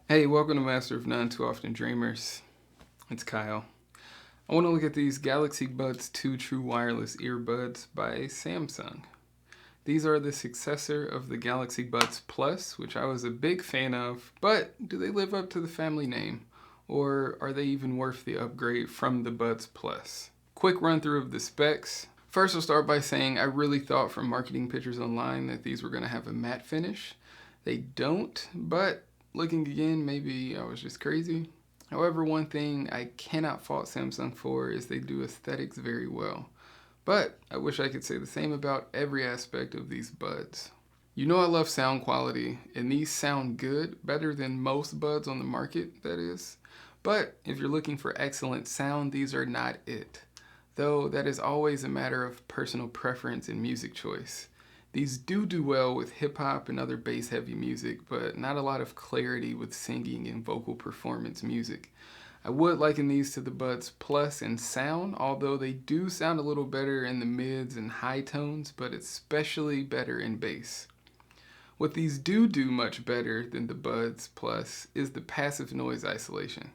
Hey, welcome to Master of None Too Often Dreamers. It's Kyle. I want to look at these Galaxy Buds 2 True Wireless Earbuds by Samsung. These are the successor of the Galaxy Buds Plus, which I was a big fan of, but do they live up to the family name? Or are they even worth the upgrade from the Buds Plus? Quick run through of the specs. First, I'll start by saying I really thought from marketing pictures online that these were going to have a matte finish. They don't, but looking again, maybe I was just crazy. However, one thing I cannot fault Samsung for is they do aesthetics very well. But I wish I could say the same about every aspect of these buds. You know I love sound quality, and these sound good, better than most buds on the market, that is. But if you're looking for excellent sound, these are not it. Though that is always a matter of personal preference and music choice. These do well with hip hop and other bass heavy music, but not a lot of clarity with singing and vocal performance music. I would liken these to the Buds Plus in sound, although they do sound a little better in the mids and high tones, but especially better in bass. What these do much better than the Buds Plus is the passive noise isolation.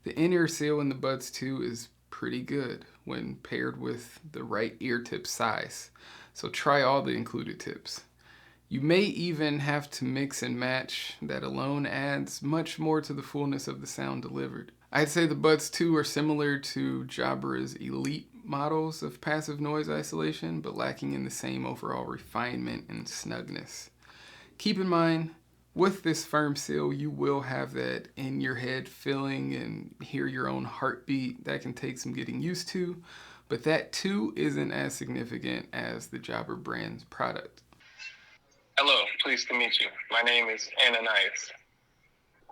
The in-ear seal in the Buds 2 is pretty good when paired with the right ear tip size. So try all the included tips. You may even have to mix and match. That alone adds much more to the fullness of the sound delivered. I'd say the Buds 2 are similar to Jabra's Elite models of passive noise isolation, but lacking in the same overall refinement and snugness. Keep in mind, with this firm seal, you will have that in your head feeling and hear your own heartbeat. That can take some getting used to, but that too isn't as significant as the Jabra brand's product. Hello, pleased to meet you. My name is Ananias.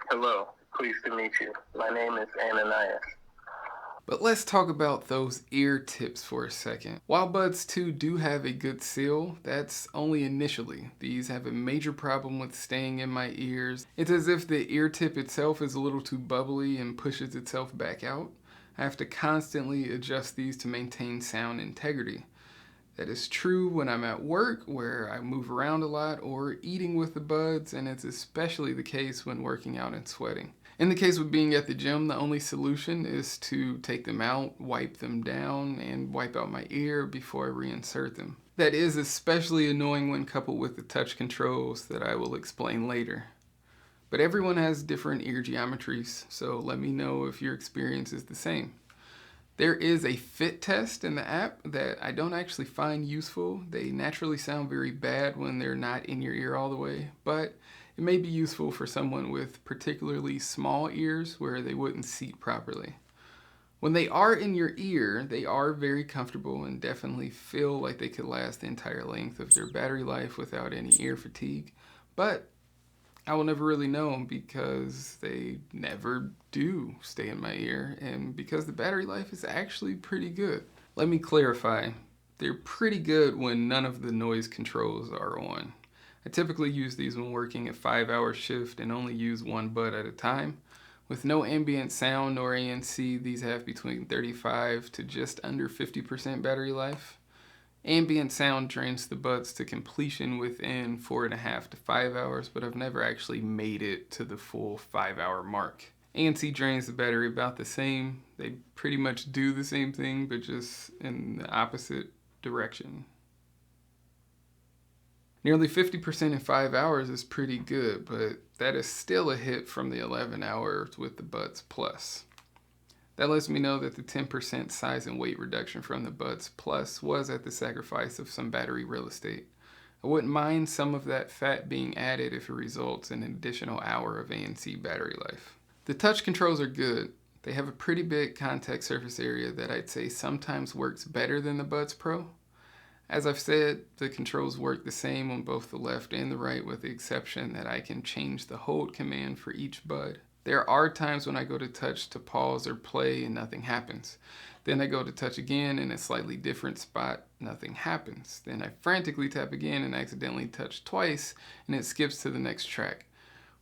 Hello, pleased to meet you. My name is Ananias. But let's talk about those ear tips for a second. While Buds 2 do have a good seal, that's only initially. These have a major problem with staying in my ears. It's as if the ear tip itself is a little too bubbly and pushes itself back out. I have to constantly adjust these to maintain sound integrity. That is true when I'm at work, where I move around a lot, or eating with the buds, and it's especially the case when working out and sweating. In the case of being at the gym, the only solution is to take them out, wipe them down, and wipe out my ear before I reinsert them. That is especially annoying when coupled with the touch controls that I will explain later. But everyone has different ear geometries, so let me know if your experience is the same. There is a fit test in the app that I don't actually find useful. They naturally sound very bad when they're not in your ear all the way, but it may be useful for someone with particularly small ears where they wouldn't seat properly. When they are in your ear, they are very comfortable and definitely feel like they could last the entire length of their battery life without any ear fatigue, but I will never really know because they never do stay in my ear and because the battery life is actually pretty good. Let me clarify. They're pretty good when none of the noise controls are on. I typically use these when working a 5-hour shift and only use one bud at a time. With no ambient sound or ANC, these have between 35 to just under 50% battery life. Ambient sound drains the buds to completion within 4.5 to 5 hours, but I've never actually made it to the full 5-hour mark. ANC drains the battery about the same. They pretty much do the same thing, but just in the opposite direction. Nearly 50% in 5 hours is pretty good, but that is still a hit from the 11 hours with the Buds Plus. That lets me know that the 10% size and weight reduction from the Buds Plus was at the sacrifice of some battery real estate. I wouldn't mind some of that fat being added if it results in an additional hour of ANC battery life. The touch controls are good. They have a pretty big contact surface area that I'd say sometimes works better than the Buds Pro. As I've said, the controls work the same on both the left and the right, with the exception that I can change the hold command for each bud. There are times when I go to touch to pause or play and nothing happens. Then I go to touch again in a slightly different spot, nothing happens. Then I frantically tap again and accidentally touch twice and it skips to the next track,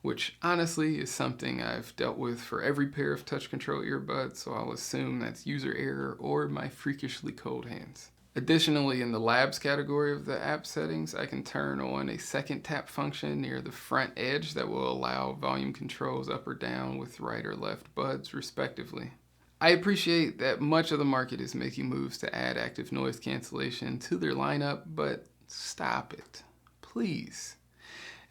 which honestly is something I've dealt with for every pair of touch control earbuds, so I'll assume that's user error or my freakishly cold hands. Additionally, in the labs category of the app settings, I can turn on a second tap function near the front edge that will allow volume controls up or down with right or left buds, respectively. I appreciate that much of the market is making moves to add active noise cancellation to their lineup, but stop it. Please.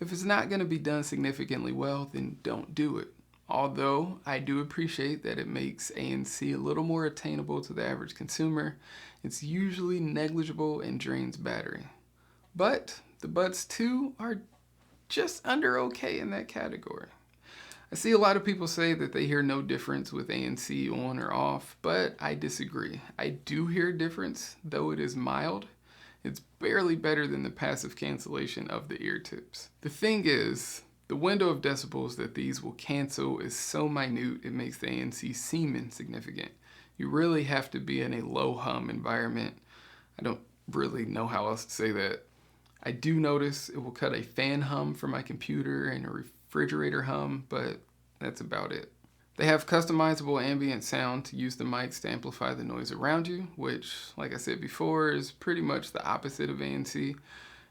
If it's not going to be done significantly well, then don't do it. Although I do appreciate that it makes ANC a little more attainable to the average consumer, it's usually negligible and drains battery. But the Buds 2 are just under okay in that category. I see a lot of people say that they hear no difference with ANC on or off, but I disagree. I do hear a difference, though it is mild. It's barely better than the passive cancellation of the ear tips. The thing is, the window of decibels that these will cancel is so minute it makes the ANC seem insignificant. You really have to be in a low hum environment. I don't really know how else to say that. I do notice it will cut a fan hum for my computer and a refrigerator hum, but that's about it. They have customizable ambient sound to use the mics to amplify the noise around you, which, like I said before, is pretty much the opposite of ANC,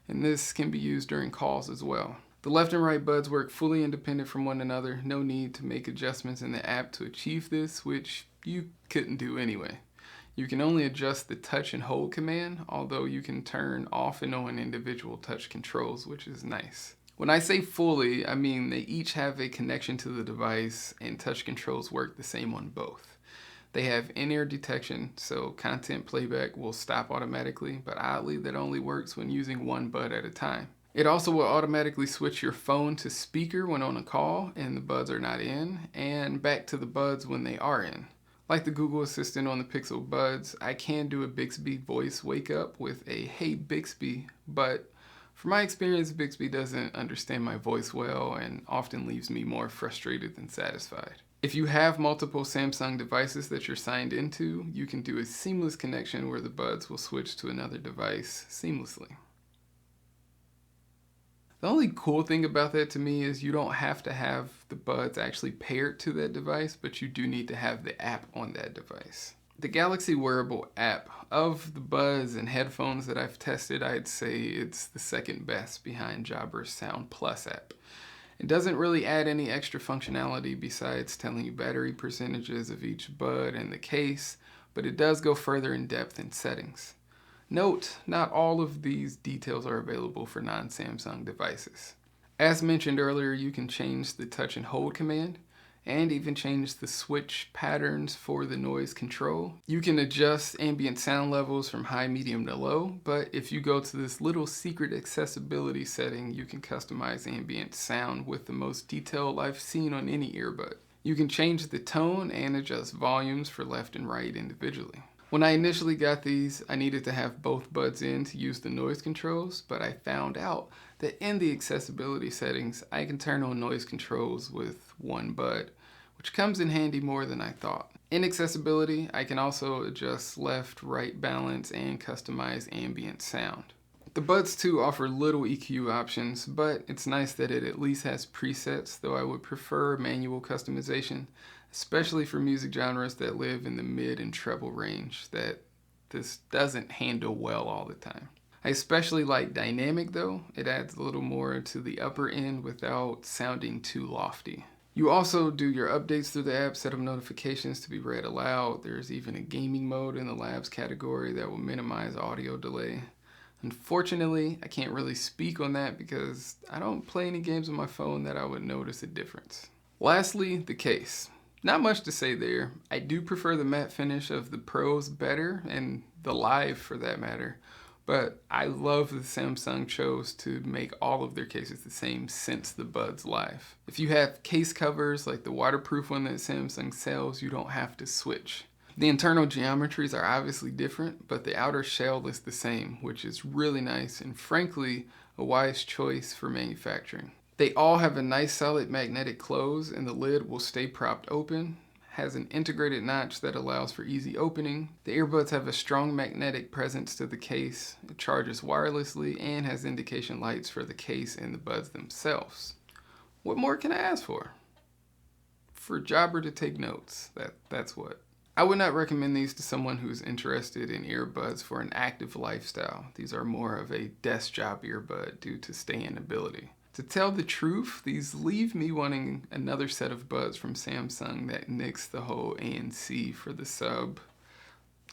and this can be used during calls as well. The left and right buds work fully independent from one another. No need to make adjustments in the app to achieve this, which you couldn't do anyway. You can only adjust the touch and hold command, although you can turn off and on individual touch controls, which is nice. When I say fully, I mean they each have a connection to the device and touch controls work the same on both. They have in-ear detection, so content playback will stop automatically, but oddly that only works when using one bud at a time. It also will automatically switch your phone to speaker when on a call and the buds are not in, and back to the buds when they are in. Like the Google Assistant on the Pixel Buds, I can do a Bixby voice wake up with a "Hey Bixby," but from my experience, Bixby doesn't understand my voice well and often leaves me more frustrated than satisfied. If you have multiple Samsung devices that you're signed into, you can do a seamless connection where the buds will switch to another device seamlessly. The only cool thing about that to me is you don't have to have the buds actually paired to that device, but you do need to have the app on that device. The Galaxy wearable app, of the buds and headphones that I've tested, I'd say it's the second best behind Jabber's Sound Plus app. It doesn't really add any extra functionality besides telling you battery percentages of each bud and the case, but it does go further in depth in settings. Note, not all of these details are available for non-Samsung devices. As mentioned earlier, you can change the touch and hold command and even change the switch patterns for the noise control. You can adjust ambient sound levels from high, medium to low, but if you go to this little secret accessibility setting, you can customize ambient sound with the most detail I've seen on any earbud. You can change the tone and adjust volumes for left and right individually. When I initially got these, I needed to have both buds in to use the noise controls, but I found out that in the accessibility settings, I can turn on noise controls with one bud, which comes in handy more than I thought. In accessibility, I can also adjust left-right balance and customize ambient sound. The Buds 2 offer little EQ options, but it's nice that it at least has presets, though I would prefer manual customization, especially for music genres that live in the mid and treble range that this doesn't handle well all the time. I especially like dynamic though. It adds a little more to the upper end without sounding too lofty. You also do your updates through the app, set up notifications to be read aloud. There's even a gaming mode in the labs category that will minimize audio delay. Unfortunately, I can't really speak on that because I don't play any games on my phone that I would notice a difference. Lastly, the case. Not much to say there. I do prefer the matte finish of the Pros better, and the Live for that matter, but I love that Samsung chose to make all of their cases the same since the Buds Live. If you have case covers like the waterproof one that Samsung sells, you don't have to switch. The internal geometries are obviously different, but the outer shell is the same, which is really nice and frankly a wise choice for manufacturing. They all have a nice solid magnetic close and the lid will stay propped open. Has an integrated notch that allows for easy opening. The earbuds have a strong magnetic presence to the case. It charges wirelessly and has indication lights for the case and the buds themselves. What more can I ask for? For Jobber to take notes, that's what. I would not recommend these to someone who's interested in earbuds for an active lifestyle. These are more of a desk job earbud due to staying ability. To tell the truth, these leave me wanting another set of buds from Samsung that nicks the whole ANC for the sub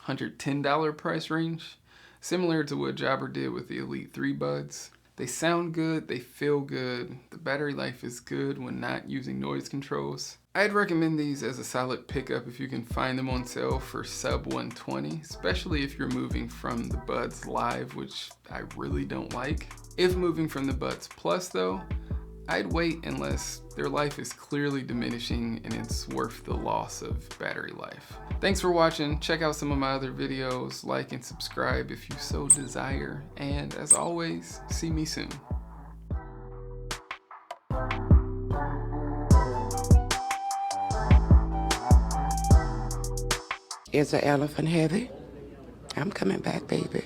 $110 price range, similar to what Jabber did with the Elite 3 buds. They sound good, they feel good, the battery life is good when not using noise controls. I'd recommend these as a solid pickup if you can find them on sale for sub 120, especially if you're moving from the Buds Live, which I really don't like. If moving from the Buds Plus though, I'd wait unless their life is clearly diminishing and it's worth the loss of battery life. Thanks for watching. Check out some of my other videos, like and subscribe if you so desire, and as always, see me soon. Is the elephant heavy? I'm coming back, baby.